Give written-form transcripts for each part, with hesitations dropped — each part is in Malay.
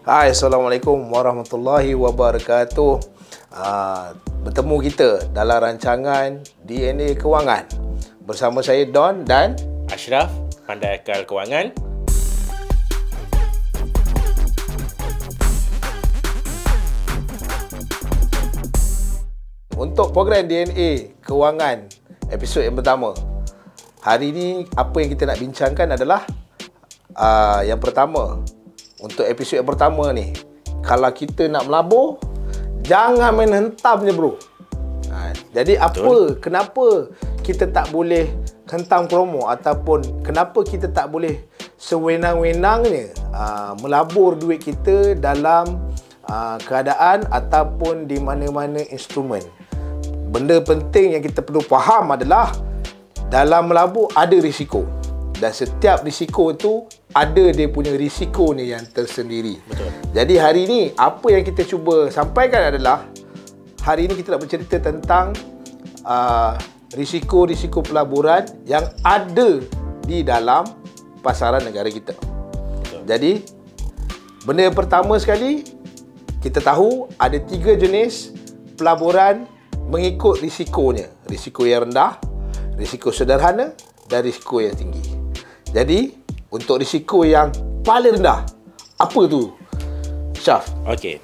Hai, Assalamualaikum warahmatullahi wabarakatuh. Bertemu kita dalam rancangan DNA Kewangan. Bersama saya Don dan Ashraf, Pandai Akal Kewangan. Untuk program DNA Kewangan episod yang pertama, hari ini apa yang kita nak bincangkan adalah yang pertama. Untuk episod yang pertama ni, kalau kita nak melabur, jangan main hentam je bro. Jadi kenapa kita tak boleh hentam promo, ataupun kenapa kita tak boleh sewenang-wenangnya melabur duit kita dalam keadaan ataupun di mana-mana instrumen. Benda penting yang kita perlu faham adalah dalam melabur ada risiko. Dan setiap risiko tu ada dia punya risikonya yang tersendiri. Betul. Jadi hari ni apa yang kita cuba sampaikan adalah, hari ini kita nak bercerita tentang risiko-risiko pelaburan yang ada di dalam pasaran negara kita. Betul. Jadi benda yang pertama sekali, kita tahu ada 3 jenis pelaburan mengikut risikonya. Risiko yang rendah, risiko sederhana dan risiko yang tinggi. Jadi, untuk risiko yang paling rendah, apa tu, Syaf? Okey.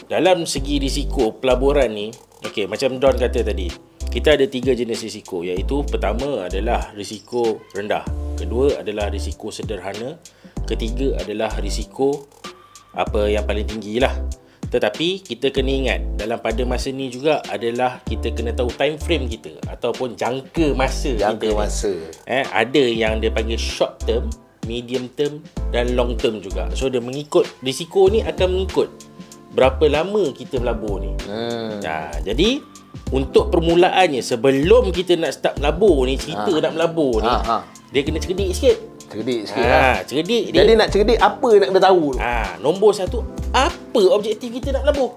Dalam segi risiko pelaburan ni, macam Don kata tadi, kita ada 3 jenis risiko, iaitu pertama adalah risiko rendah, kedua adalah risiko sederhana, ketiga adalah risiko yang paling tinggi lah. Tetapi kita kena ingat, dalam pada masa ni juga adalah kita kena tahu time frame kita ataupun jangka masa kita. Ada yang dia panggil short term, medium term dan long term juga. So dia mengikut, risiko ni akan mengikut berapa lama kita melabur ni. Jadi untuk permulaannya, sebelum kita nak start melabur ni, cerita nak melabur ni, dia kena cerdik sikit. Cerdik sikit lah. Cerdik. Jadi nak cerdik, apa nak kena tahu tu? Nombor satu, apa objektif kita nak melabur?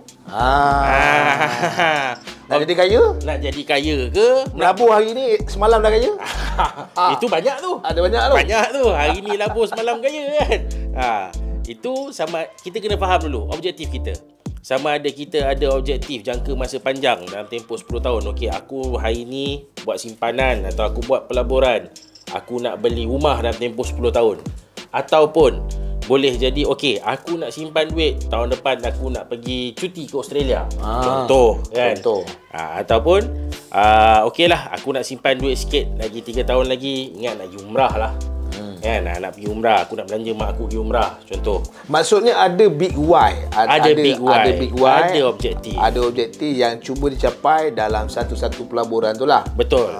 Nak jadi kaya? Nak jadi kaya ke? Melabur hari ni, semalam dah kaya? Itu banyak tu. Ada banyak tu. Banyak tu. Hari ni labur semalam kaya kan? Itu sama, kita kena faham dulu objektif kita. Sama ada kita ada objektif jangka masa panjang dalam tempoh 10 tahun. Okey, aku hari ni buat simpanan atau aku buat pelaburan. Aku nak beli rumah dalam tempoh 10 tahun. Ataupun boleh jadi, okey, aku nak simpan duit tahun depan, aku nak pergi cuti ke Australia. Contoh kan. Ataupun okeylah, aku nak simpan duit sikit lagi 3 tahun lagi, ingat nak pergi umrah lah. Kan, nak pergi umrah, aku nak belanja mak aku pergi umrah, contoh. Maksudnya ada big why. Ada big why. Ada objektif. Ada objektif yang cuba dicapai dalam satu-satu pelaburan tu lah. Betul.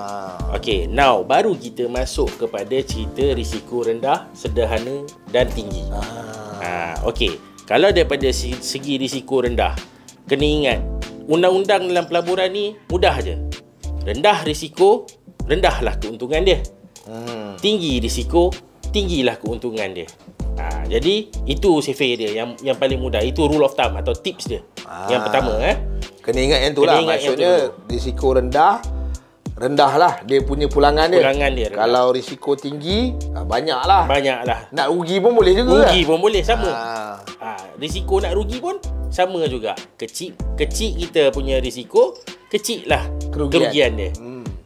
Okey, now baru kita masuk kepada cerita risiko rendah, sederhana dan tinggi. Okey, kalau daripada segi risiko rendah, kena ingat, undang-undang dalam pelaburan ni mudah je. Rendah risiko, rendahlah keuntungan dia. Tinggi risiko, tinggilah keuntungan dia. Jadi itu survey dia yang paling mudah. Itu rule of thumb atau tips dia. Yang pertama kena ingat yang tu lah. Maksudnya risiko rendah, rendahlah dia punya pulangan dia. Kalau risiko tinggi, banyaklah. Nak rugi pun boleh juga. Rugi pun boleh, sama. Risiko nak rugi pun sama juga. Kecil kita punya risiko, kecil lah kerugian dia.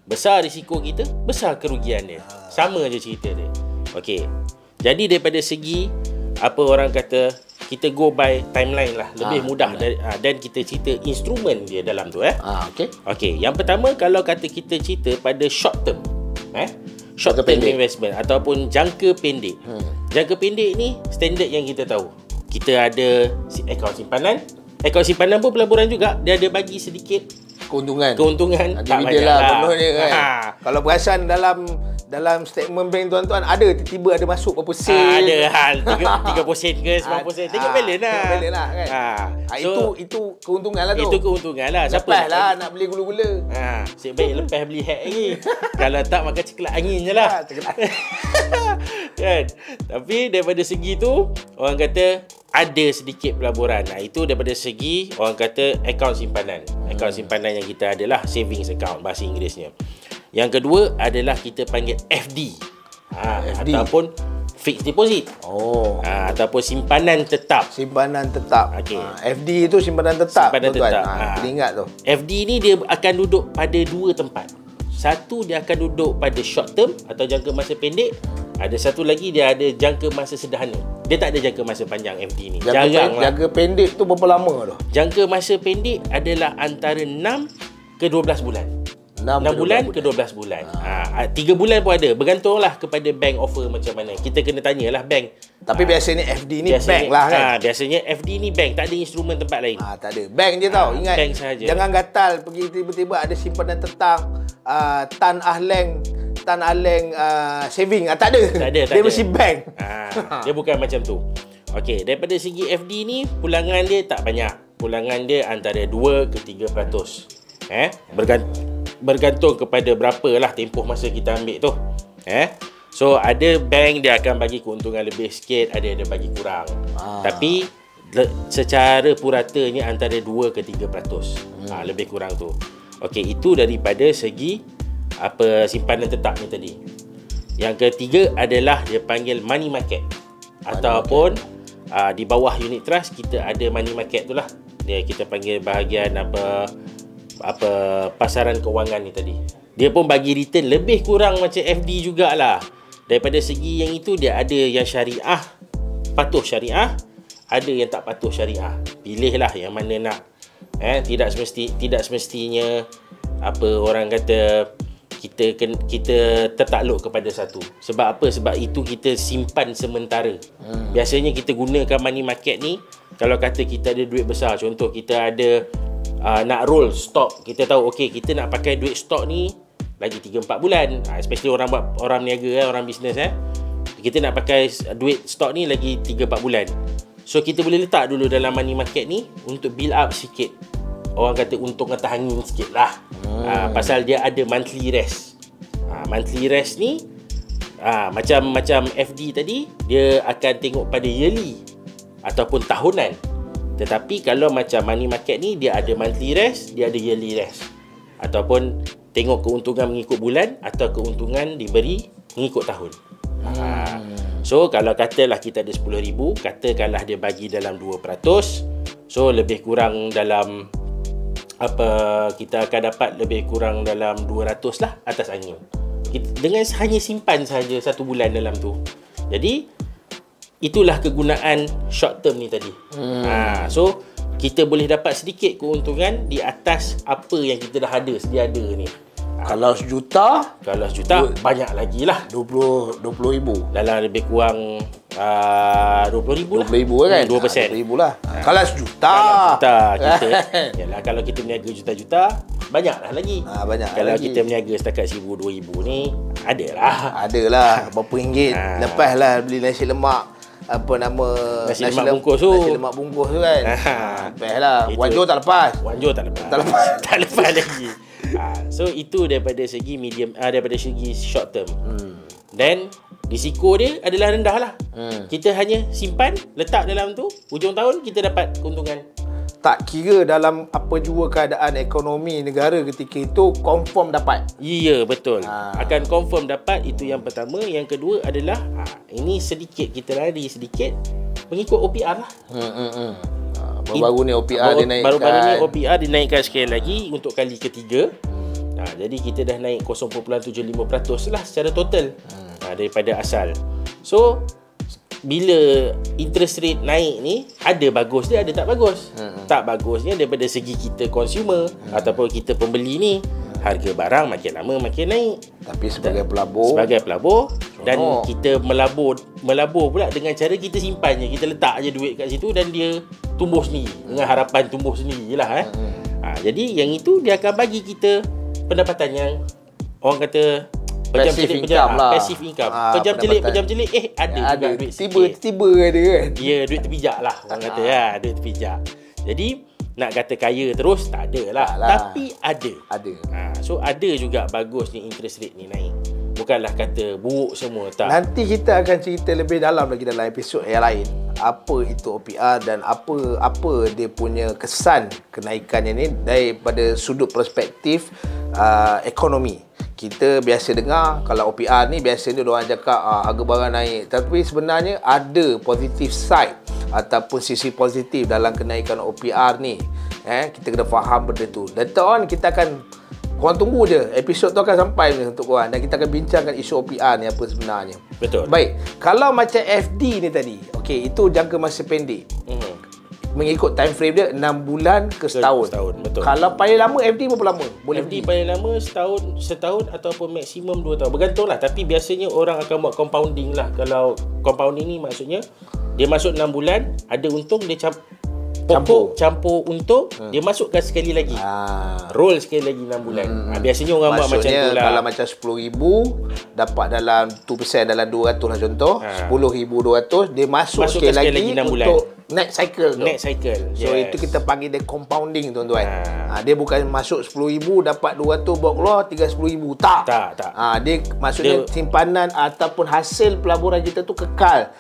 Besar risiko kita, besar kerugian dia. Sama je cerita dia. Okey. Jadi daripada segi orang kata, kita go by timeline lah, lebih mudah dan kita cerita instrumen dia dalam tu Okey, yang pertama, kalau kata kita cerita pada short term, short term investment ataupun jangka pendek. Jangka pendek ni standard yang kita tahu. Kita ada akaun simpanan. Akaun simpanan pun pelaburan juga, dia ada bagi sedikit keuntungan tak banyak lah. Kalau perasan dalam statement bank tuan-tuan, ada tiba-tiba ada masuk berapa sen. Ada hal 30% ke 90%. Tengok balance lah kan. Itu keuntungan lah tu. Itu keuntungan lah. Lepas lah nak beli gula-gula. Asyik baik lepas beli hack lagi. Kalau tak, makan ceklat angin je lah. Kan? Tapi daripada segi tu, orang kata ada sedikit pelaburan. Itu daripada segi orang kata akaun simpanan. Akaun simpanan yang kita adalah savings account bahasa Inggerisnya. Yang kedua adalah kita panggil FD. FD ataupun fixed deposit. Ataupun simpanan tetap. Simpanan tetap. Okey. FD itu simpanan tetap. Simpanan tetap. Kena ingat tu. FD ni dia akan duduk pada dua tempat. Satu, dia akan duduk pada short term atau jangka masa pendek. Ada satu lagi, dia ada jangka masa sederhana. Dia tak ada jangka masa panjang FD ni. Jangka pendek tu berapa lama tu? Jangka masa pendek adalah antara 6 ke 12 bulan. 6 bulan ke 12 bulan. 3 bulan pun ada. Bergantunglah kepada bank offer macam mana. Kita kena tanyalah bank. Tapi biasanya FD ni bank lah kan? Biasanya FD ni bank. Tak ada instrumen tempat lain. Tak ada. Bank je tau. Ingat. Bank sahaja. Jangan gatal pergi tiba-tiba ada simpanan tetap. Tan Ahleng saving. Tak ada. Dia mesti bank. Dia bukan macam tu. Okey, daripada segi FD ni, pulangan dia tak banyak. Pulangan dia antara 2 ke 3%. Bergantung kepada berapa lah tempoh masa kita ambil tu. So ada bank dia akan bagi keuntungan lebih sikit, ada yang dia bagi kurang. Tapi secara puratanya antara 2 ke 3%. Lebih kurang tu. Okey, itu daripada segi simpanan tetap ni tadi. Yang ketiga adalah dia panggil money market. Ataupun di bawah unit trust kita ada money market tu lah. Kita panggil bahagian pasaran kewangan ni tadi. Dia pun bagi return lebih kurang macam FD jugalah. Daripada segi yang itu, dia ada yang syariah, patuh syariah, ada yang tak patuh syariah. Pilihlah yang mana nak. Tidak semestinya orang kata kita tertakluk kepada satu. Sebab apa? Sebab itu kita simpan sementara. Biasanya kita gunakan money market ni kalau kata kita ada duit besar. Contoh kita ada nak roll stok. Kita tahu okey, kita nak pakai duit stok ni lagi 3-4 bulan. Especially orang niaga, orang bisnes. Kita nak pakai duit stok ni lagi 3-4 bulan. So kita boleh letak dulu dalam money market ni untuk build up sikit. Orang kata untung atas angin sikit lah. Pasal dia ada monthly rest. Monthly rest ni macam FD tadi, dia akan tengok pada yearly ataupun tahunan. Tetapi kalau macam money market ni, dia ada monthly rest, dia ada yearly rest. Ataupun tengok keuntungan mengikut bulan atau keuntungan diberi mengikut tahun. So kalau katalah kita ada 10,000, katakanlah dia bagi dalam 2%. So lebih kurang dalam kita akan dapat lebih kurang dalam 200 lah atas angin. Dengan hanya simpan saja 1 bulan dalam tu. Jadi itulah kegunaan short term ni tadi. So kita boleh dapat sedikit keuntungan di atas apa yang kita dah ada sedia ada ni. Kalau sejuta banyak lagi lah. 20,000 dalam lebih kurang 20,000 lah. 20,000 kan? 2%. 20,000 lah. Kalau sejuta kita yalah, kalau kita berniaga juta-juta banyak lah lagi. Banyak kalau lagi. kita berniaga setakat 1,000-2,000 ni adalah berapa ringgit. Lepas lah beli nasi lemak nasi lemak bungkus tu. Nasi lemak bungkus tu kan. Lepas lah. Wanjo tak lepas. Tak lepas lagi. So itu daripada segi medium, daripada segi short term. Dan risiko dia adalah rendah lah. Kita hanya simpan, letak dalam tu, hujung tahun kita dapat keuntungan. Tak kira dalam apa jua keadaan ekonomi negara ketika itu, confirm dapat. Ya, betul. Akan confirm dapat. Itu yang pertama. Yang kedua adalah ini sedikit kita lari sedikit mengikut OPR lah. Baru-baru ni OPR dinaikkan. Baru-baru ni OPR dinaikkan sekali lagi untuk kali ketiga. Jadi kita dah naik 0.75% lah secara total daripada asal. So bila interest rate naik ni, ada bagus dia, ada tak bagus. Tak bagusnya daripada segi kita consumer ataupun kita pembeli ni, harga barang makin lama makin naik. Tapi sebagai pelabur dan kita melabur pula dengan cara kita simpan je. Kita letak je duit kat situ dan dia tumbuh sendiri dengan harapan tumbuh sendirilah. Jadi yang itu dia akan bagi kita pendapatan yang orang kata passive income. Pejam celik ada juga duit sikit. Tiba-tiba ada kan. Ya, duit terpijak lah orang kata duit terpijak. Jadi nak kata kaya terus tak ada lah. Tapi ada. So ada juga bagusnya interest rate ni naik. Bukanlah kata buruk semua, tak. Nanti kita akan cerita lebih dalam lagi dalam episod yang lain. Apa itu OPR dan apa dia punya kesan kenaikannya ni daripada sudut perspektif ekonomi. kita biasa dengar kalau OPR ni biasanya diorang cakap harga barang naik, tapi sebenarnya ada positive side ataupun sisi positif dalam kenaikan OPR ni. Kita kena faham benda tu. Later on kita akan, korang tunggu je, episod tu akan sampai untuk korang dan kita akan bincangkan isu OPR ni apa sebenarnya. Betul. Baik, kalau macam FD ni tadi, okey, itu jangka masa pendek. Mengikut time frame dia 6 bulan ke setahun. Betul. Kalau paling lama FD berapa lama? Boleh FD paling lama setahun ataupun maksimum 2 tahun. Bergantung lah. Tapi biasanya orang akan buat compounding lah. Kalau compounding ni maksudnya dia masuk 6 bulan, ada untung, dia campur untung, dia masukkan sekali lagi. Roll sekali lagi 6 bulan. Biasanya orang buat macam tu lah. Kalau macam 10,000 dapat dalam 2% dalam 200 lah contoh. 10,200 dia masuk sekali lagi 6 bulan untuk next cycle tu. So itu kita panggil dia compounding, tuan-tuan. Dia bukan masuk 10,000 dapat 200 bawa keluar tinggal 10,000. Tak. Dia maksudnya simpanan ataupun hasil pelaburan kita tu kekal.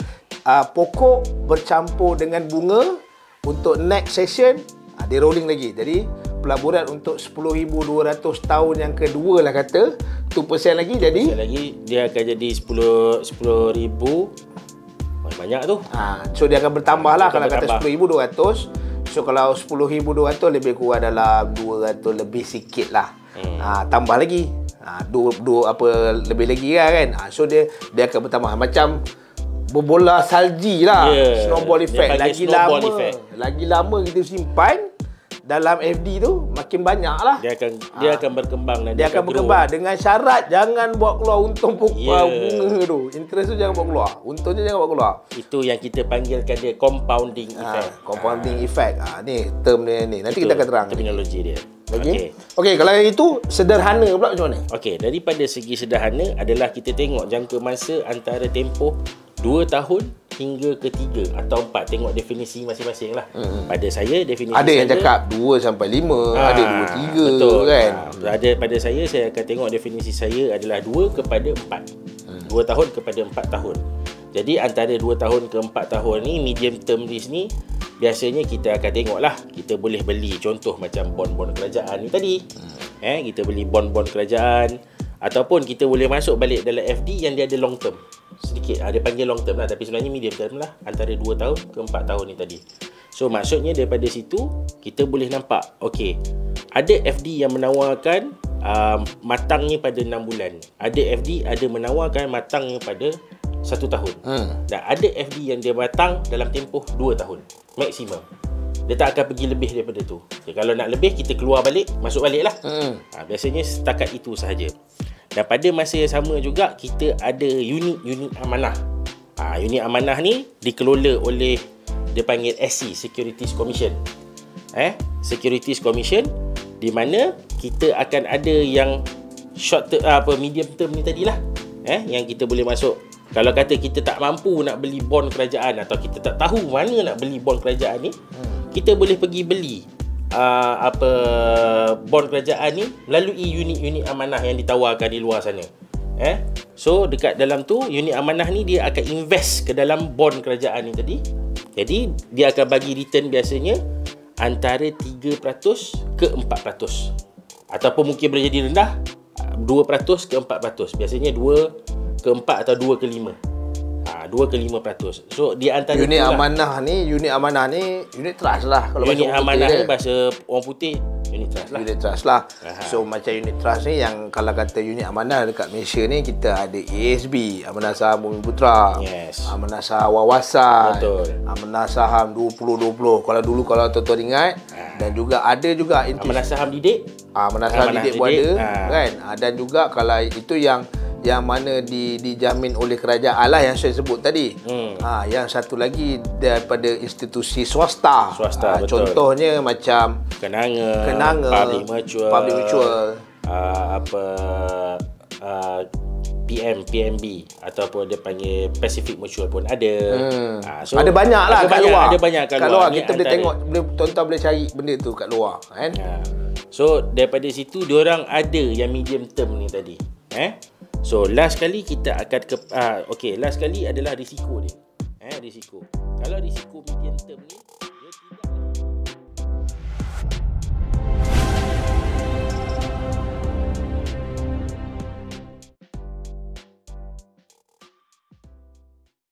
Pokok bercampur dengan bunga. Untuk next session, dia rolling lagi. Jadi pelaburan untuk 10,200 tahun yang kedua lah kata, 2% lagi jadi dia akan jadi 10,000. Banyak tu. So dia akan bertambah lah. Kalau kata 10,200, so kalau 10,200 lebih kurang dalam 200 lebih sikit lah. Tambah lagi. Dua apa lebih lagi kan. So dia akan bertambah macam berbola salji lah. Snowball effect. Lagi lama kita simpan dalam FD tu, makin banyak lah. Dia akan berkembang dan dia akan berkembang dengan syarat jangan buat keluar untung bunga tu. Interest tu jangan buat keluar. Untung je jangan buat keluar. Itu yang kita panggilkan dia compounding effect. Compounding effect. Ni term dia ni. Nanti kita akan terang terminologi dia. Okey, kalau yang itu sederhana pula macam mana? Okey, daripada segi sederhana adalah kita tengok jangka masa antara tempoh 2 tahun hingga ke 3 atau 4. Tengok definisi masing-masing lah. Pada saya, definisi ada yang cakap 2 sampai 5, ada 2, 3 betul, kan. Pada saya akan tengok definisi saya adalah 2 kepada 4. 2 tahun kepada 4 tahun. Jadi antara 2 tahun ke 4 tahun ni, medium term risk ni, biasanya kita akan tengok lah. Kita boleh beli contoh macam bond-bond kerajaan ni tadi. Kita beli bond-bond kerajaan. Ataupun kita boleh masuk balik dalam FD yang dia ada long term. Sedikit, dia panggil long term lah, tapi sebenarnya medium term lah. Antara 2 tahun ke 4 tahun ni tadi. So maksudnya daripada situ, kita boleh nampak, okey, ada FD yang menawarkan matangnya pada 6 bulan. Ada FD ada menawarkan matangnya pada 1 tahun. Dan ada FD yang dia matang dalam tempoh 2 tahun maksimum. Dia tak akan pergi lebih daripada tu. Kalau nak lebih, kita keluar balik, masuk balik lah. Biasanya setakat itu sahaja. Dan pada masa yang sama juga, kita ada unit amanah. Unit amanah ni dikelola oleh, dia panggil SC, Securities Commission. Securities Commission, di mana kita akan ada yang short term, medium term ni tadilah. Yang kita boleh masuk. Kalau kata kita tak mampu nak beli bond kerajaan, atau kita tak tahu mana nak beli bond kerajaan ni, kita boleh pergi beli bond kerajaan ni melalui unit-unit amanah yang ditawarkan di luar sana. So dekat dalam tu, unit amanah ni dia akan invest ke dalam bond kerajaan ni tadi. Jadi dia akan bagi return biasanya antara 3% ke 4%. Ataupun mungkin boleh jadi rendah, 2% ke 4%. Biasanya 2 ke 4 atau 2 ke 5. 2 ke 5%. So di antara unit amanah ni unit trust lah. Kalau unit amanah ni bahasa orang putih, unit trust lah. Unit trust lah. So macam unit trust ni, yang kalau kata unit amanah dekat Malaysia ni, kita ada ASB, Amanah Saham Bumi Putra. Amanah Saham Wawasan. Betul. Amanah Saham 2020. Kalau dulu, kalau tuan-tuan ingat. Dan juga ada juga Amanah Saham Didik. Amanah Saham Didik pun ada kan. Dan juga kalau itu yang mana dijamin oleh kerajaan lah, yang saya sebut tadi. Yang satu lagi daripada institusi swasta. Betul. Contohnya macam Kenanga, Public Mutual, PMB ataupun dia panggil Pacific Mutual pun ada. So ada banyak lah kat luar. Ada banyak kat luar. Kita boleh tengok, tuan-tuan boleh cari benda tu kat luar kan. So daripada situ diorang ada yang medium term ni tadi. So last kali kita akan last kali adalah risiko dia. Risiko. Kalau risiko medium term ni, dia tidak